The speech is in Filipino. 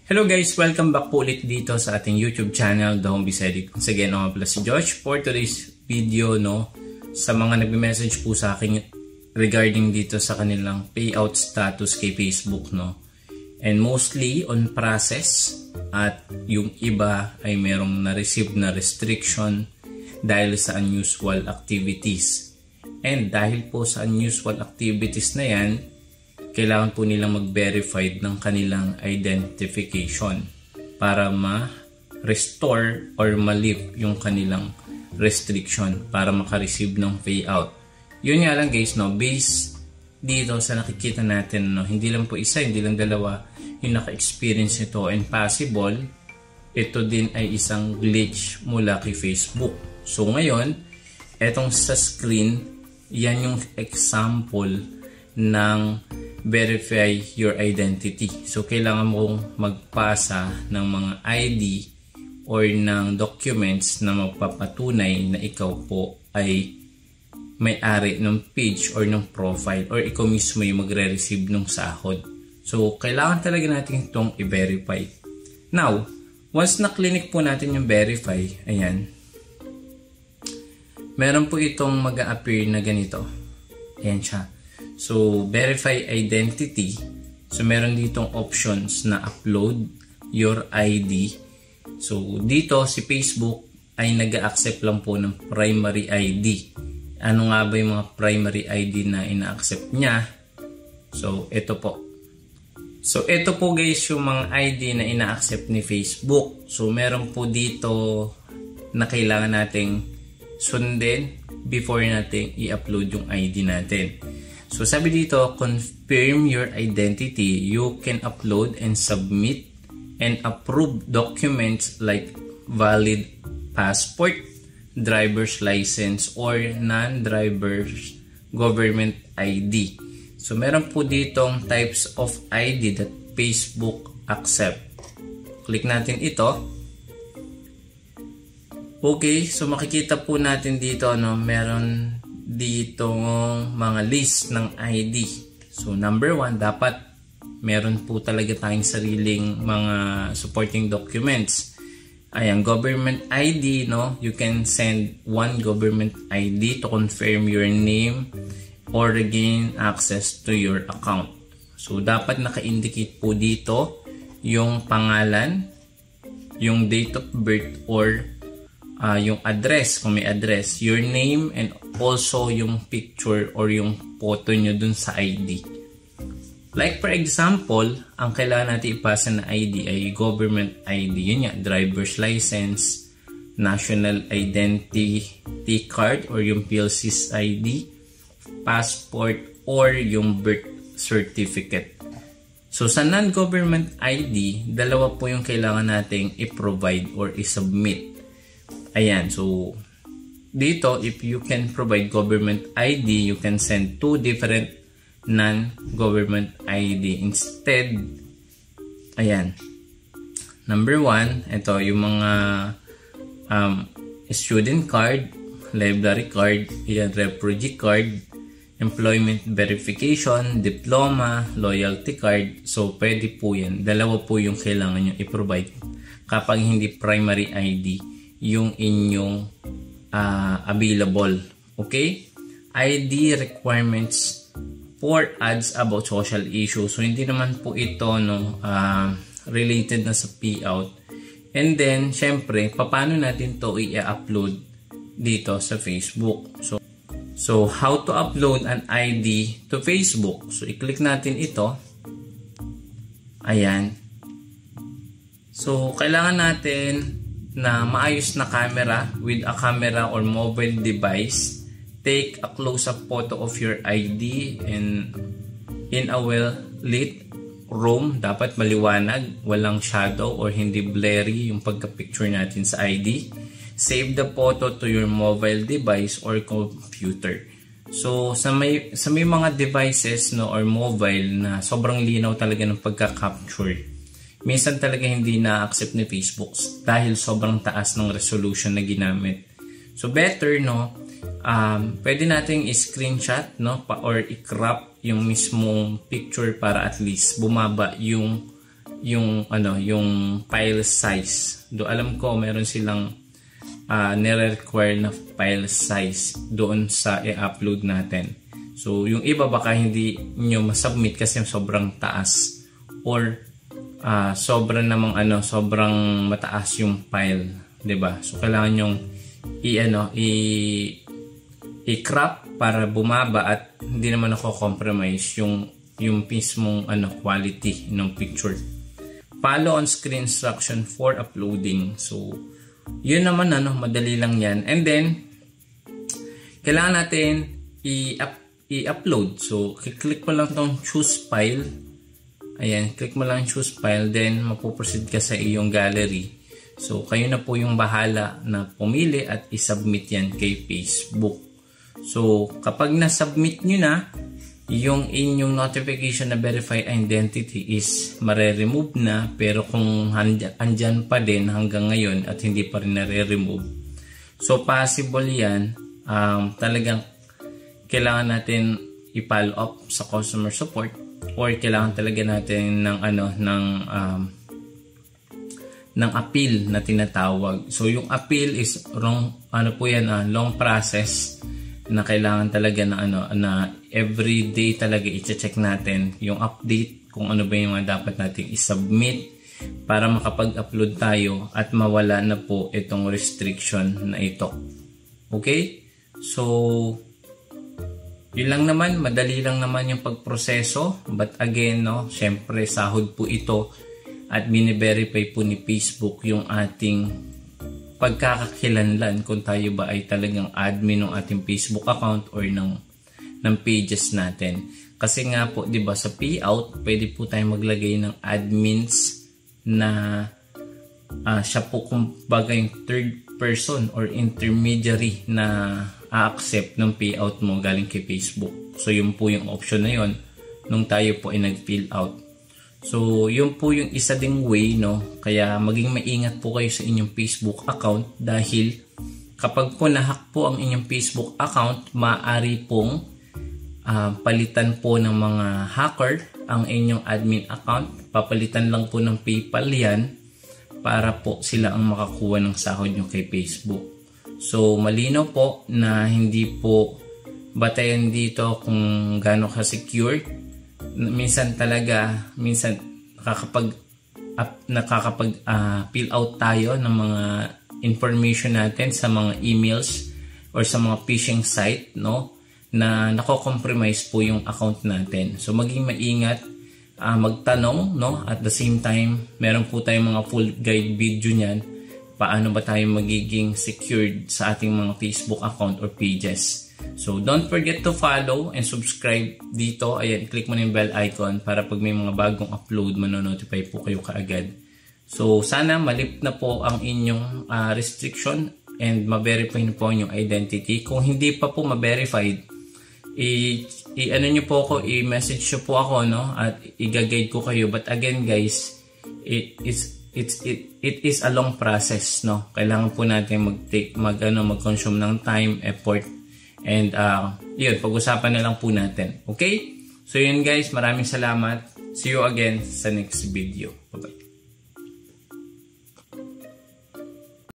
Hello guys! Welcome back po ulit dito sa ating YouTube channel, The Home Beside. Once again, ako pala si Josh for today's video, sa mga nagme-message po sa akin regarding dito sa kanilang payout status kay Facebook, And mostly on process at yung iba ay merong na-receive na restriction dahil sa unusual activities. And dahil po sa unusual activities na yan, kailangan po nilang mag-verify ng kanilang identification para ma-restore or ma-lift yung kanilang restriction para makareceive ng payout. Yun nga lang guys, based dito sa nakikita natin, hindi lang po isa, hindi lang dalawa yung naka-experience nito, and possible ito din ay isang glitch mula kay Facebook. So ngayon, etong sa screen, yan yung example ng verify your identity. So kailangan mong magpasa ng mga ID or ng documents na magpapatunay na ikaw po ay may-ari ng page or ng profile, or ikaw mismo yung magre-receive ng sahod. So kailangan talaga natin itong i-verify. Now, once na-clinic po natin yung verify, ayan, meron po itong mag-a-appear na ganito. Ayan siya. So, verify identity. So, meron ditong options na upload your ID. So, dito si Facebook ay nag-accept lang po ng primary ID. Ano nga ba yung mga primary ID na ina-accept niya? So, ito po. So, ito po guys yung mga ID na ina-accept ni Facebook. So, meron po dito na kailangan nating sundin before natin i-upload yung ID natin. So sabi dito, confirm your identity. You can upload and submit and approve documents like valid passport, driver's license, or non-driver's government ID. So meron po ditong types of ID that Facebook accept. Click natin ito. Okay, so makikita po natin dito, meron dito mga list ng ID. So number 1, dapat meron po talaga tayong sariling mga supporting documents. Ayan, government ID, you can send one government ID to confirm your name or gain access to your account. So dapat naka-indicate po dito yung pangalan, yung date of birth, or yung address, kung may address, your name, and also yung picture or yung photo nyo dun sa ID. Like for example, ang kailangan natin ipasa na ID ay government ID. Yun nga, driver's license, national identity card or yung PLC's ID, passport, or yung birth certificate. So sa non-government ID, dalawa po yung kailangan nating i-provide or i-submit. Ayan, so dito, if you can provide government ID, you can send 2 different non-government ID instead. Ayan, number 1, ito yung mga student card, library card, ayan, refugee card, employment verification, diploma, loyalty card. So pwede po yan, dalawa po yung kailangan nyo i-provide kapag hindi primary ID yung inyong available. Okay? ID requirements for ads about social issues. So hindi naman po ito related na sa payout. And then syempre, paano natin to i-upload dito sa Facebook? So how to upload an ID to Facebook? So i-click natin ito. Ayan. So kailangan natin na maayos na camera. With a camera or mobile device, take a close-up photo of your ID and in a well-lit room. Dapat maliwanag, walang shadow or hindi blurry yung pagka-picture natin sa ID. Save the photo to your mobile device or computer. So sa may mga devices or mobile na sobrang linaw talaga ng pagka-capture, minsan talaga hindi na-accept ni Facebook dahil sobrang taas ng resolution na ginamit. So better, pwede nating i-screenshot, or i-crop yung mismong picture para at least bumaba yung yung file size. Alam ko meron silang nire-require na file size doon sa i-upload natin. So yung iba baka hindi nyo masubmit kasi sobrang taas or sobrang mataas yung file, 'di ba? So kailangan yung i-crop para bumaba at hindi naman compromise yung mismong quality ng picture. Follow on screen instruction for uploading. So yun naman madali lang yan. And then kailangan natin i-upload. So click mo lang tong choose file. Ayan, click mo lang choose file, then mapuproceed ka sa iyong gallery. So kayo na po yung bahala na pumili at i-submit yan kay Facebook. So kapag na-submit nyo na, yung inyong notification na verify identity is mare-remove na, pero kung andyan pa din hanggang ngayon at hindi pa rin nare-remove, so possible yan, talagang kailangan natin i-follow up sa customer support or kailangan talaga natin ng appeal na tinatawag. So yung appeal is long process na kailangan talaga na every day talaga i-check natin yung update, kung ano ba yung dapat nating i-submit para makapag-upload tayo at mawala na po itong restriction na ito. Okay? So yun lang naman, madali lang naman yung pagproseso, but again syempre sahod po ito at bine-verify po ni Facebook yung ating pagkakakilanlan kung tayo ba ay talagang admin ng ating Facebook account or ng pages natin. Kasi nga po, 'di ba, sa payout, pwede po tayong maglagay ng admins na siya po kumbaga yung third person or intermediary na a-accept ng payout mo galing kay Facebook. So yun po yung option na yun nung tayo po ay nag-fill out. So, yun po yung isa ding way, Kaya maging maingat po kayo sa inyong Facebook account dahil kapag po nahack po ang inyong Facebook account, maaari pong palitan po ng mga hacker ang inyong admin account. Papalitan lang po ng PayPal yan para po sila ang makakuha ng sahod nyo kay Facebook. So, malinaw po na hindi po batayan dito kung gaano ka-secure. Minsan nakakapag fill out tayo ng mga information natin sa mga emails or sa mga phishing site na nako-compromise po yung account natin. So maging maingat, magtanong at the same time meron po tayong mga full guide video niyan paano ba tayo magiging secured sa ating mga Facebook account or pages. So, don't forget to follow and subscribe dito. Ayan, click mo na yung bell icon para pag may mga bagong upload, manonotify po kayo kaagad. So, sana malip na po ang inyong restriction and ma-verify na po yung identity. Kung hindi pa po ma-verified, i-message nyo po ako, at i-guide ko kayo. But again, guys, it is a long process, Kailangan po natin mag-consume ng time, effort. And yun, pag-usapan na lang po natin. Okay? So yun guys, maraming salamat. See you again sa next video. Bye-bye.